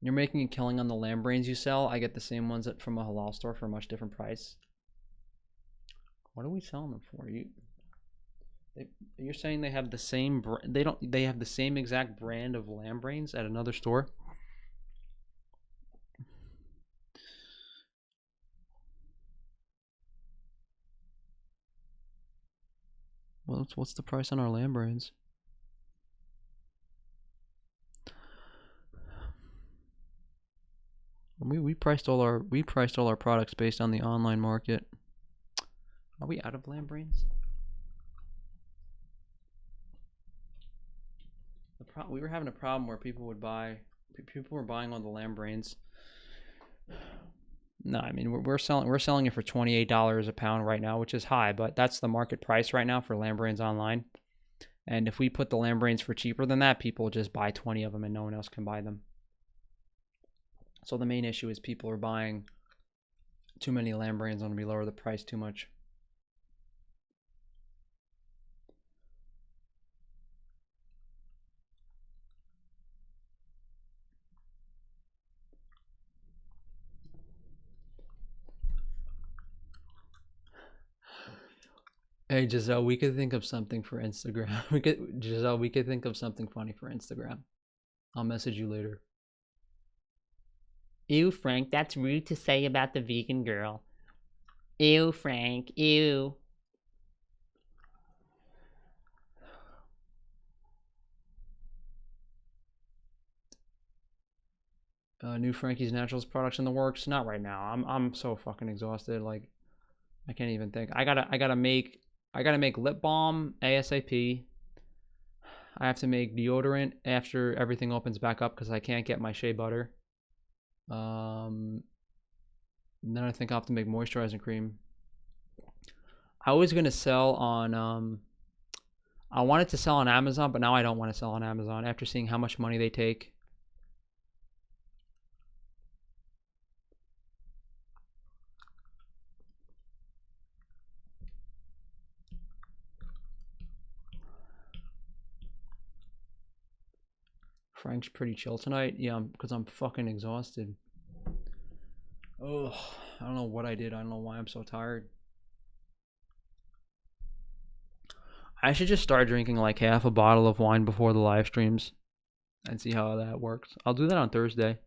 You're making a killing on the lamb brains you sell. I get the same ones from a halal store for a much different price. What are we selling them for? You're saying they have the same they don't, they have the same exact brand of lamb brains at another store? Well, what's the price on our lamb brains? We priced all our products based on the online market. Are we out of lamb brains? We were having a problem where people were buying all the lamb brains. No, I mean we're selling it for $28 a pound right now, which is high, but that's the market price right now for lamb brains online. And if we put the lamb brains for cheaper than that, people just buy 20 of them and no one else can buy them. So the main issue is people are buying too many lamb brains when we lower the price too much. Hey Giselle, we could think of something for Instagram. We could think of something funny for Instagram. I'll message you later. Ew, Frank, that's rude to say about the vegan girl. Ew, Frank, ew. New Frankie's Naturals products in the works. Not right now. I'm so fucking exhausted. Like, I can't even think. I gotta make lip balm ASAP. I have to make deodorant after everything opens back up because I can't get my shea butter. Then I think I'll have to make moisturizing cream. I was gonna sell on I wanted to sell on Amazon, but now I don't want to sell on Amazon after seeing how much money they take. Frank's pretty chill tonight. Yeah, because I'm fucking exhausted. Oh, I don't know what I did. I don't know why I'm so tired. I should just start drinking like half a bottle of wine before the live streams and see how that works. I'll do that on Thursday.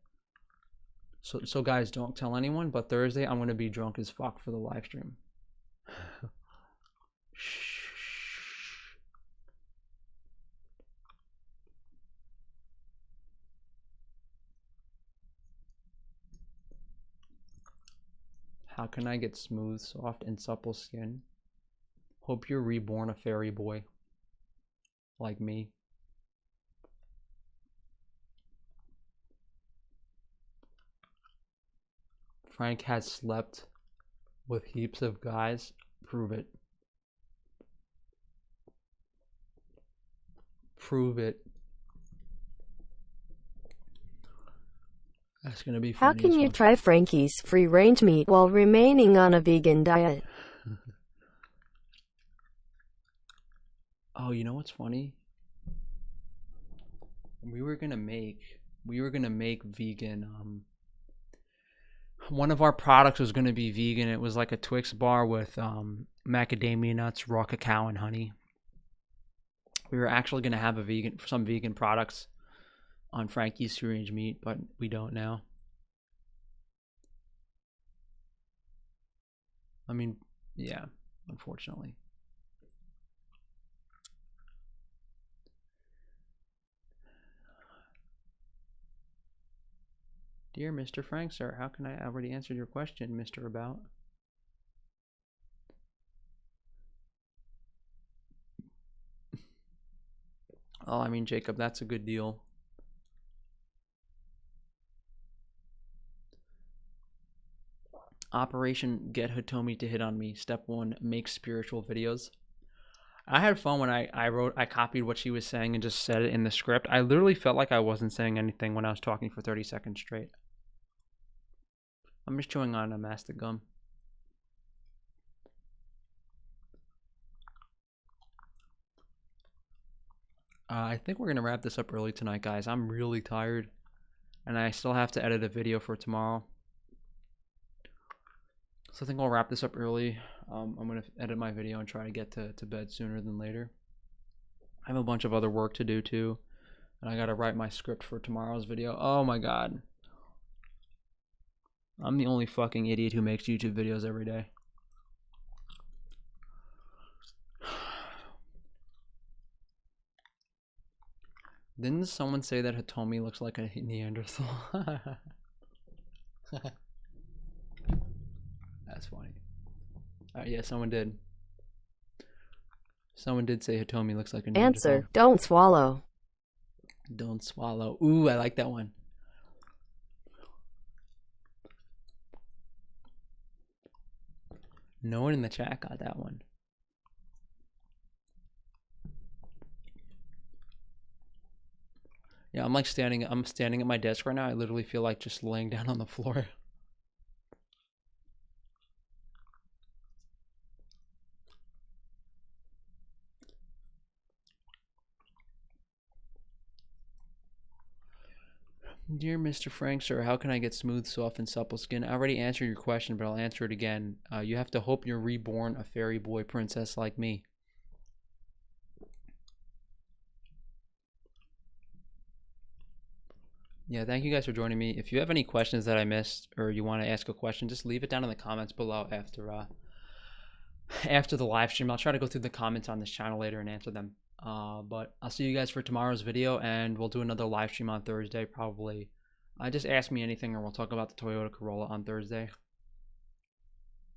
So guys, don't tell anyone, but Thursday I'm going to be drunk as fuck for the live stream. Shh. How can I get smooth, soft, and supple skin? Hope you're reborn a fairy boy. Like me. Frank has slept with heaps of guys. Prove it. Prove it. That's gonna be funny. How can you try Frankie's free-range meat while remaining on a vegan diet? Oh, you know what's funny? We were gonna make vegan. One of our products was gonna be vegan. It was like a Twix bar with macadamia nuts, raw cacao, and honey. We were actually gonna have some vegan products on Frankie's free range meat, but we don't now. I mean, yeah, unfortunately. Dear Mr. Frank, sir, how can I already answer your question, Mr. About? Oh, I mean, Jacob, that's a good deal. Operation Get Hitomi to hit on me. Step 1, make spiritual videos. I had fun when I copied what she was saying and just said it in the script. I literally felt like I wasn't saying anything when I was talking for 30 seconds straight. I'm just chewing on a mastic gum. I think we're going to wrap this up early tonight, guys. I'm really tired, and I still have to edit a video for tomorrow. So I think I'll wrap this up early. I'm going to edit my video and try to get to bed sooner than later. I have a bunch of other work to do too. And I gotta write my script for tomorrow's video. Oh my god. I'm the only fucking idiot who makes YouTube videos every day. Didn't someone say that Hitomi looks like a Neanderthal? That's funny. Yeah, someone did. Someone did say Hitomi looks like a Neanderthal. Answer, don't swallow. Don't swallow. Ooh, I like that one. No one in the chat got that one. Yeah, I'm standing at my desk right now. I literally feel like just laying down on the floor. Dear Mr. Frank, sir, how can I get smooth, soft, and supple skin? I already answered your question, but I'll answer it again. You have to hope you're reborn a fairy boy princess like me. Yeah, thank you guys for joining me. If you have any questions that I missed or you want to ask a question, just leave it down in the comments below after the live stream. I'll try to go through the comments on this channel later and answer them. But I'll see you guys for tomorrow's video, and we'll do another live stream on Thursday probably. Just ask me anything or we'll talk about the Toyota Corolla on Thursday.